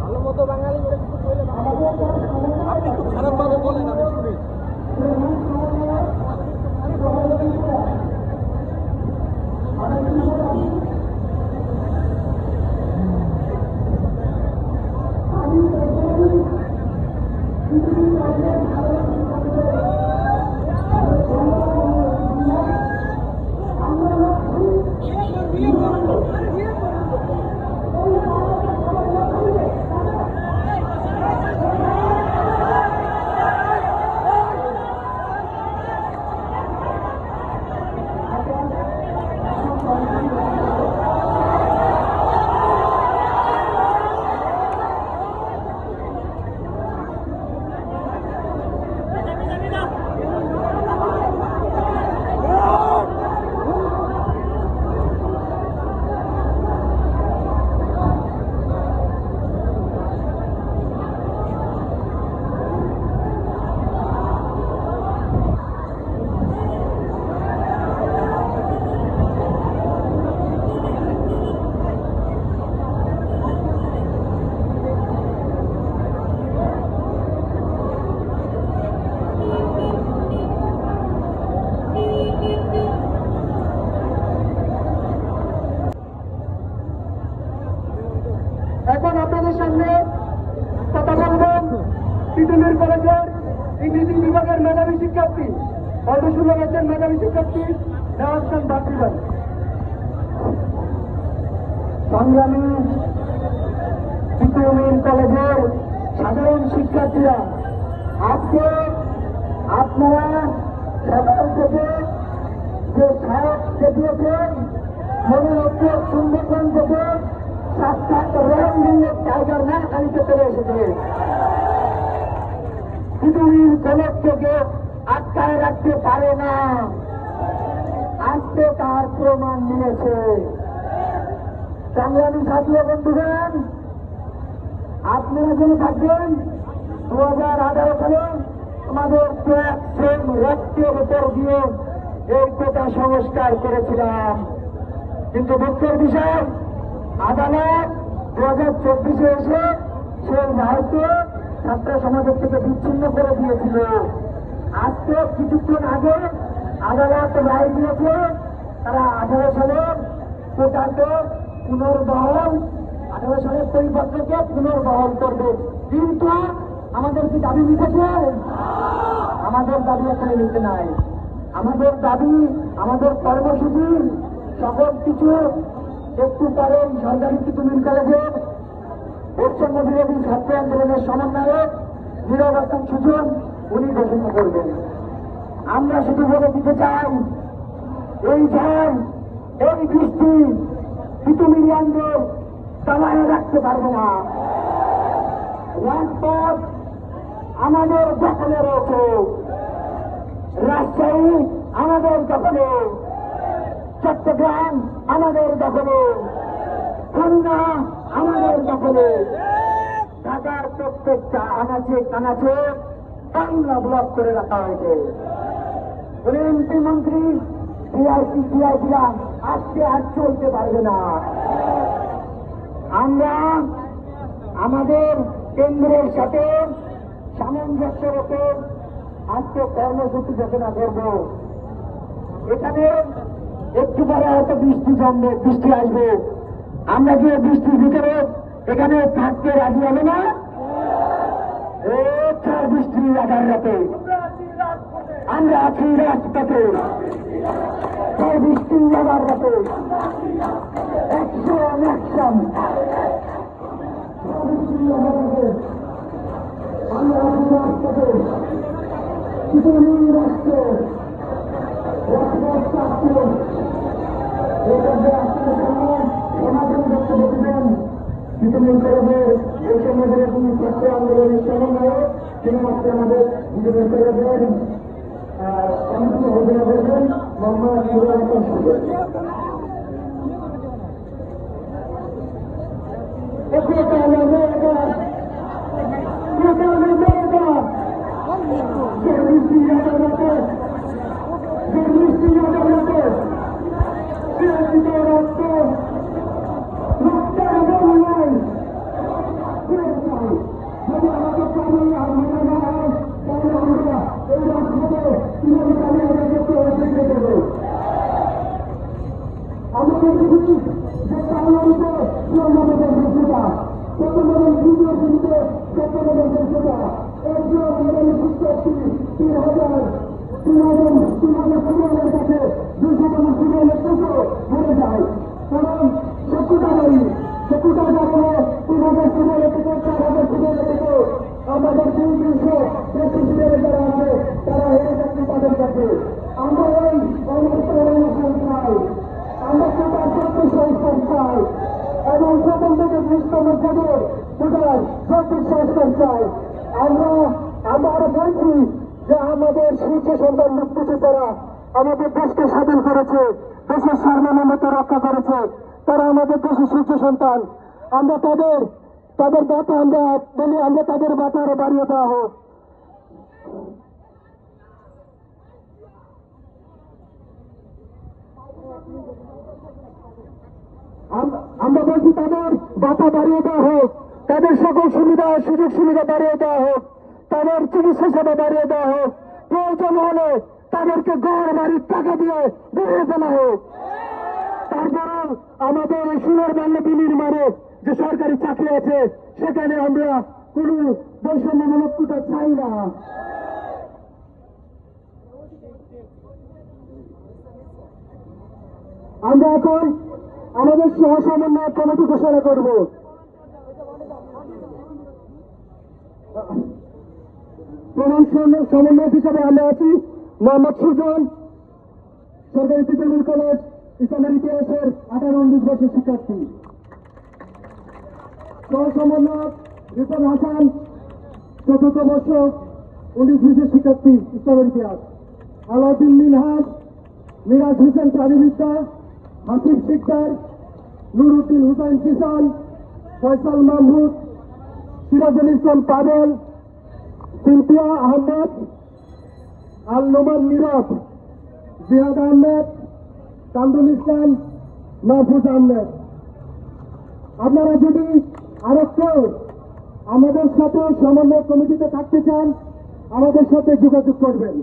ভালো মতো বাঙালি আপনি একটু খারাপ ভাবে বলেন, আমি শুনি। এখন আপনাদের সামনে কথা বলবেন তিতুমির কলেজের ইংরেজি বিভাগের মেধাবী শিক্ষার্থী, 16 বছরের মেধাবী শিক্ষার্থী নেওয়াজ খান বাপ্পি ভাই। সংগ্রামী তিতুমির কলেজের সাধারণ শিক্ষার্থীরা, আজকে আপনারা সকাল থেকে যে সাহস দেখিয়েছেন, মনে হচ্ছে সুন্দরবন থেকে সাক্ষাৎ রয়্যাল টাইগার না খালিতে চলে এসেছে। পৃথিবীর কলেজ থেকে আটকায় রাখতে পারে না, আজকে তার প্রমাণ মিলেছে। সংগ্রামী ছাত্র বন্ধুগণ, আপনারা জেনে থাকবেন 2018 সালে আমাদের রক্তের উপর দিয়ে এই কোটা সংস্কার করেছিলাম, কিন্তু দুঃখের বিষয় আদালত 2024 এসে সেই রায়কে ছাত্র সমাজের থেকে বিচ্ছিন্ন করে দিয়েছিল। আজকে কিছুক্ষণ আগে আদালত রায় দিয়েছে তারা 18 সালের কোটাকে পুনর্বহাল, 18 সালের পরিপত্রকে পুনর্বহাল করবে। কিন্তু আমাদের কি দাবি মিটেছে? আমাদের দাবি এখানে নিতে নাই। আমাদের দাবি, আমাদের কর্মসূচি সকল কিছু একটু পরে সরকারি তিতুমির কলেজের বৈষম্য বিরোধী ছাত্র আন্দোলনের সমন্বয়ক নীরব হাসান সুজন উনি ঘোষণা করবেন। আমরা শুধু বলে দিতে চাই, এই ঝড়, এই বৃষ্টি তিতুমিরিয়ানদের দাঁড়ায় রাখতে পারবে না। রাজপথ আমাদের দখলে রয়েছে, রাজশাহী আমাদের দখলে, চট্টগ্রাম আমাদের দখলে, খুলনা আমাদের দখলে, ঢাকার প্রত্যেকটা আনাচে কানাচে বাংলা ব্লক করে রাখা হয়েছে। এমপি মন্ত্রী সিআইপিরা আজকে আর চলতে পারবে না। আমরা আমাদের কেন্দ্রের সাথে সামঞ্জস্য রেখে আজকে কর্মসূচি ঘোষণা করব। এখানে একটু পরে হয়তো বৃষ্টি আসবে, আমরা গিয়ে বৃষ্টির ভিতরে এখানে থাকতে রাজি হবে না। বৃষ্টি লাগার রাতে আমরা আছি রাজপথে, বৃষ্টি লাগার রাতে অ্যাকশন আমরা আছি রাজপথে, কিছু রাষ্ট্রে এই পর্যায়ে আপনাদের সামনে সমাধান বক্তব্য দেবেন তৃণমূল কলেজের এই সমাজের ছাত্র আন্দোলনের সমন্বয়ক তিনি আজকে আমাদের তৃণমূল কলেজের অনুষ্ঠিত ঘোষণা করবেন মোহাম্মদ নুরুল ইসলাম সুজন। আমাদের 300 যারা আছে তারা হেরে যাচ্ছে তাদের কাছে। আমরা এই অনুষ্ঠান চাই, আমরা কোটার সত্যি সংস্থান চাই এবং প্রথম থেকে 20তম পদের কোটার সঠিক সংস্থান চাই। আমরা আরো বলছি যে আমাদের শীর্ষ সন্তান মুক্তিযোদ্ধারা আমাদের দেশকে স্বাধীন করেছে, দেশের সার্বভৌমত্ব রক্ষা করেছে, তারা আমাদের দেশের শীর্ষ সন্তান। আমরা তাদের বাতা আমরা বলি, আমরা তাদের বাতা আরো বাড়িয়ে দেওয়া হোক। আমরা বলছি তাদের বাতা বাড়িয়ে দেওয়া হোক, তাদের সকল সুবিধা সুযোগ সুবিধা বাড়িয়ে দেওয়া হোক, তাদের চিকিৎসা সেবা বাড়িয়ে দেওয়া হোক, প্রয়োজন হলে তাদেরকে ঘর বাড়ির টাকা দিয়ে বেরিয়ে ফেলা হোক। তারপর আমাদের এই সোনার বাংলা বিনির্মাণে যে সরকারি চাকরি আছে সেখানে আমরা কোন বৈষম্যমূলক কোটা চাই না। আমরা এখন আমাদের সহ সমন্বয় কমিটি ঘোষণা করব। প্রধান সমন্বয়ক হিসাবে আমরা আছি মোহাম্মদ সুজন, সরকারি তৃণমূল কলেজ, ইসলামের ইতিহাসের 18-19 বছর শিক্ষার্থী। সহ সমন্বয়ক রিপন হাসান, 4th বর্ষ, 19-20 শিক্ষার্থী, ইসলামের ইতিহাস। আলাউদ্দিন মিনহাজ, মিরাজ হোসেন প্রাণীবিদ্যা, হাসিব শিকদার, নুরুদ্দিন হুসাইন কিষান, ফয়সাল মাহমুদ, সিরাজুল ইসলাম পাবেল, সিনথিয়া আহমেদ, আল নোমান নীরব, জিহাদ আহমেদ, কামরুল ইসলাম, মাহফুজ আহমেদ। আপনারা যদি আরো কেউ আমাদের সাথে সমন্বয় কমিটিতে থাকতে চান আমাদের সাথে যোগাযোগ করবেন।